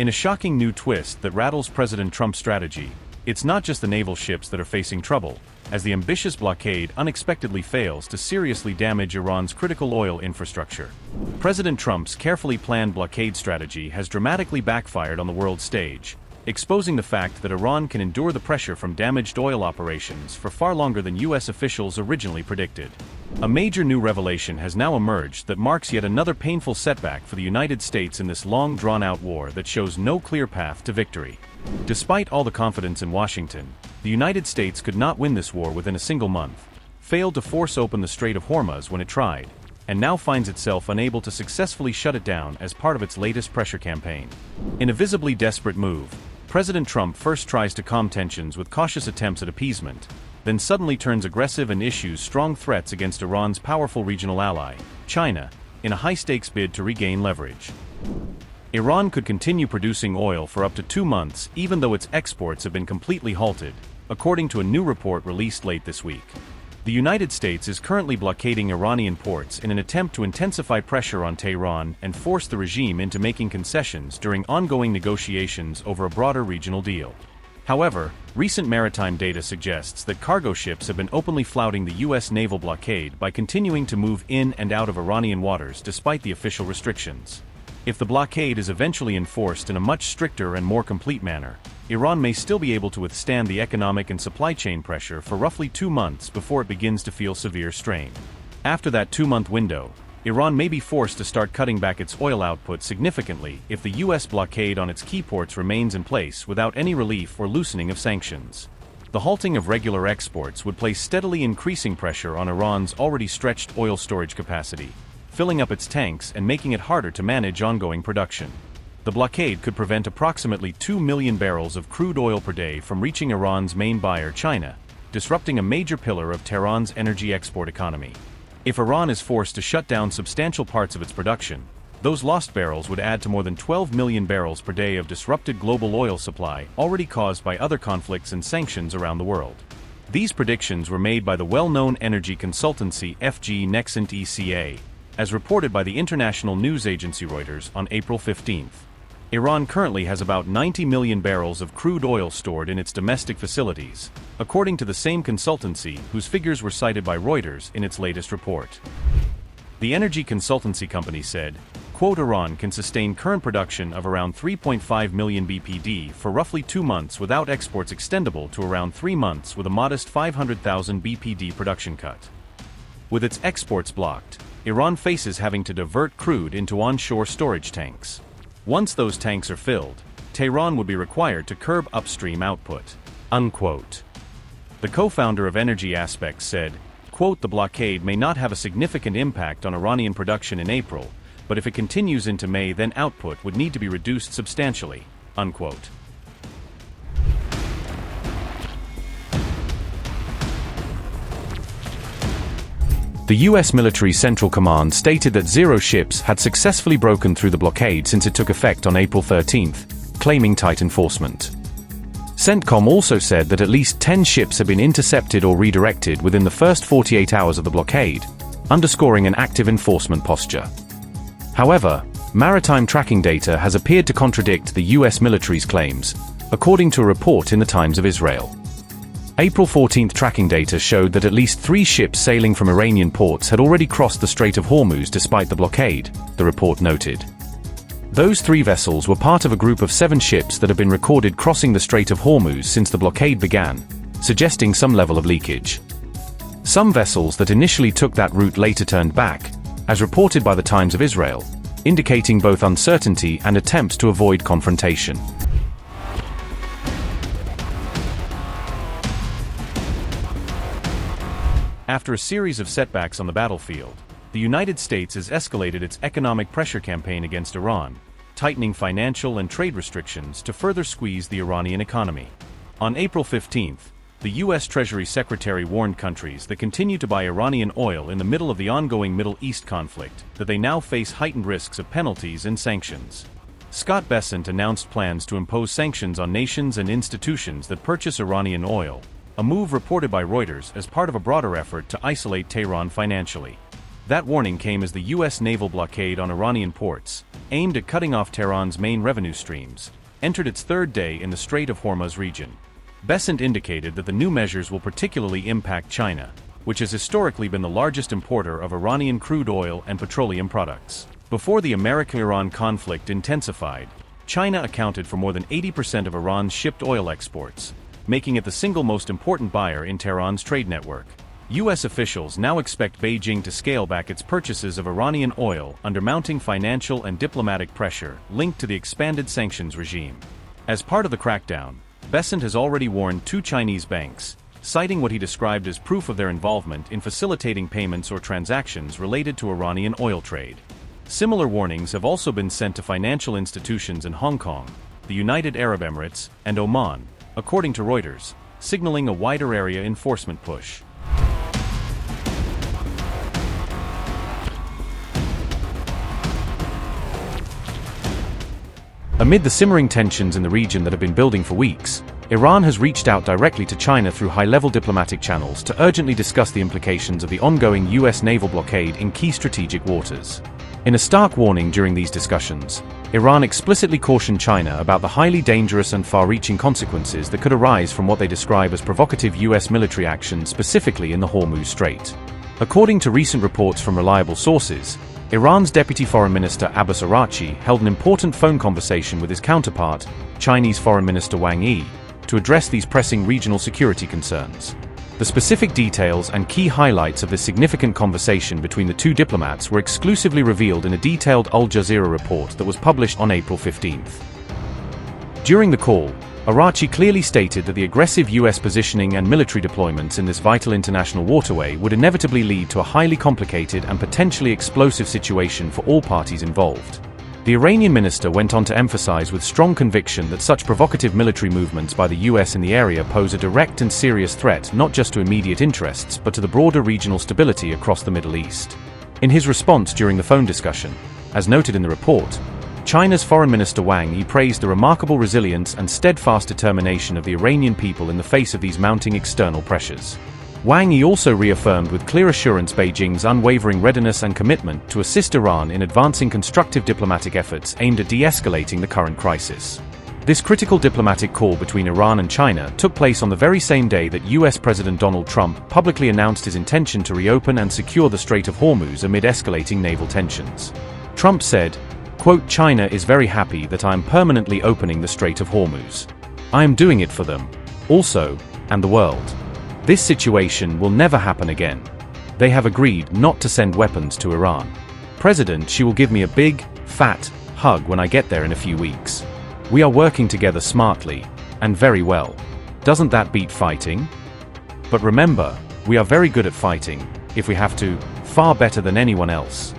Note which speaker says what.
Speaker 1: In a shocking new twist that rattles President Trump's strategy, it's not just the naval ships that are facing trouble, as the ambitious blockade unexpectedly fails to seriously damage Iran's critical oil infrastructure. President Trump's carefully planned blockade strategy has dramatically backfired on the world stage, exposing the fact that Iran can endure the pressure from damaged oil operations for far longer than U.S. officials originally predicted. A major new revelation has now emerged that marks yet another painful setback for the United States in this long drawn-out war that shows no clear path to victory. Despite all the confidence in Washington, the United States could not win this war within a single month, failed to force open the Strait of Hormuz when it tried, and now finds itself unable to successfully shut it down as part of its latest pressure campaign. In a visibly desperate move, President Trump first tries to calm tensions with cautious attempts at appeasement, then suddenly turns aggressive and issues strong threats against Iran's powerful regional ally, China, in a high-stakes bid to regain leverage. Iran could continue producing oil for up to 2 months even though its exports have been completely halted, according to a new report released late this week. The United States is currently blockading Iranian ports in an attempt to intensify pressure on Tehran and force the regime into making concessions during ongoing negotiations over a broader regional deal. However, recent maritime data suggests that cargo ships have been openly flouting the U.S. naval blockade by continuing to move in and out of Iranian waters despite the official restrictions. If the blockade is eventually enforced in a much stricter and more complete manner, Iran may still be able to withstand the economic and supply chain pressure for roughly 2 months before it begins to feel severe strain. After that 2-month window, Iran may be forced to start cutting back its oil output significantly if the U.S. blockade on its key ports remains in place without any relief or loosening of sanctions. The halting of regular exports would place steadily increasing pressure on Iran's already stretched oil storage capacity, filling up its tanks and making it harder to manage ongoing production. The blockade could prevent approximately 2 million barrels of crude oil per day from reaching Iran's main buyer, China, disrupting a major pillar of Tehran's energy export economy. If Iran is forced to shut down substantial parts of its production, those lost barrels would add to more than 12 million barrels per day of disrupted global oil supply already caused by other conflicts and sanctions around the world. These predictions were made by the well-known energy consultancy FG Nexant ECA, as reported by the international news agency Reuters on April 15. Iran currently has about 90 million barrels of crude oil stored in its domestic facilities, according to the same consultancy whose figures were cited by Reuters in its latest report. The energy consultancy company said, quote, Iran can sustain current production of around 3.5 million BPD for roughly 2 months without exports extendable to around 3 months with a modest 500,000 BPD production cut. With its exports blocked, Iran faces having to divert crude into onshore storage tanks. Once those tanks are filled, Tehran would be required to curb upstream output. Unquote. The co-founder of Energy Aspects said, quote, the blockade may not have a significant impact on Iranian production in April, but if it continues into May then output would need to be reduced substantially. Unquote. The U.S. Military Central Command stated that 0 ships had successfully broken through the blockade since it took effect on April 13, claiming tight enforcement. CENTCOM also said that at least 10 ships had been intercepted or redirected within the first 48 hours of the blockade, underscoring an active enforcement posture. However, maritime tracking data has appeared to contradict the U.S. military's claims, according to a report in the Times of Israel. April 14 tracking data showed that at least 3 ships sailing from Iranian ports had already crossed the Strait of Hormuz despite the blockade, the report noted. Those 3 vessels were part of a group of 7 ships that have been recorded crossing the Strait of Hormuz since the blockade began, suggesting some level of leakage. Some vessels that initially took that route later turned back, as reported by the Times of Israel, indicating both uncertainty and attempts to avoid confrontation. After a series of setbacks on the battlefield, the United States has escalated its economic pressure campaign against Iran, tightening financial and trade restrictions to further squeeze the Iranian economy. On April 15, the U.S. Treasury Secretary warned countries that continue to buy Iranian oil in the middle of the ongoing Middle East conflict that they now face heightened risks of penalties and sanctions. Scott Bessent announced plans to impose sanctions on nations and institutions that purchase Iranian oil, a move reported by Reuters as part of a broader effort to isolate Tehran financially. That warning came as the U.S. naval blockade on Iranian ports, aimed at cutting off Tehran's main revenue streams, entered its third day in the Strait of Hormuz region. Besant indicated that the new measures will particularly impact China, which has historically been the largest importer of Iranian crude oil and petroleum products. Before the America-Iran conflict intensified, China accounted for more than 80% of Iran's shipped oil exports, making it the single most important buyer in Tehran's trade network. U.S. officials now expect Beijing to scale back its purchases of Iranian oil under mounting financial and diplomatic pressure linked to the expanded sanctions regime. As part of the crackdown, Besant has already warned 2 Chinese banks, citing what he described as proof of their involvement in facilitating payments or transactions related to Iranian oil trade. Similar warnings have also been sent to financial institutions in Hong Kong, the United Arab Emirates, and Oman, according to Reuters, signaling a wider area enforcement push. Amid the simmering tensions in the region that have been building for weeks, Iran has reached out directly to China through high-level diplomatic channels to urgently discuss the implications of the ongoing U.S. naval blockade in key strategic waters. In a stark warning during these discussions, Iran explicitly cautioned China about the highly dangerous and far-reaching consequences that could arise from what they describe as provocative U.S. military action specifically in the Hormuz Strait. According to recent reports from reliable sources, Iran's Deputy Foreign Minister Abbas Araghchi held an important phone conversation with his counterpart, Chinese Foreign Minister Wang Yi, to address these pressing regional security concerns. The specific details and key highlights of this significant conversation between the 2 diplomats were exclusively revealed in a detailed Al Jazeera report that was published on April 15. During the call, Araghchi clearly stated that the aggressive U.S. positioning and military deployments in this vital international waterway would inevitably lead to a highly complicated and potentially explosive situation for all parties involved. The Iranian minister went on to emphasize with strong conviction that such provocative military movements by the U.S. in the area pose a direct and serious threat not just to immediate interests but to the broader regional stability across the Middle East. In his response during the phone discussion, as noted in the report, China's Foreign Minister Wang Yi praised the remarkable resilience and steadfast determination of the Iranian people in the face of these mounting external pressures. Wang Yi also reaffirmed with clear assurance Beijing's unwavering readiness and commitment to assist Iran in advancing constructive diplomatic efforts aimed at de-escalating the current crisis. This critical diplomatic call between Iran and China took place on the very same day that U.S. President Donald Trump publicly announced his intention to reopen and secure the Strait of Hormuz amid escalating naval tensions. Trump said, quote, "China is very happy that I am permanently opening the Strait of Hormuz. I am doing it for them, also, and the world. This situation will never happen again. They have agreed not to send weapons to Iran. President, she will give me a big, fat hug when I get there in a few weeks. We are working together smartly, and very well. Doesn't that beat fighting? But remember, we are very good at fighting, if we have to, far better than anyone else."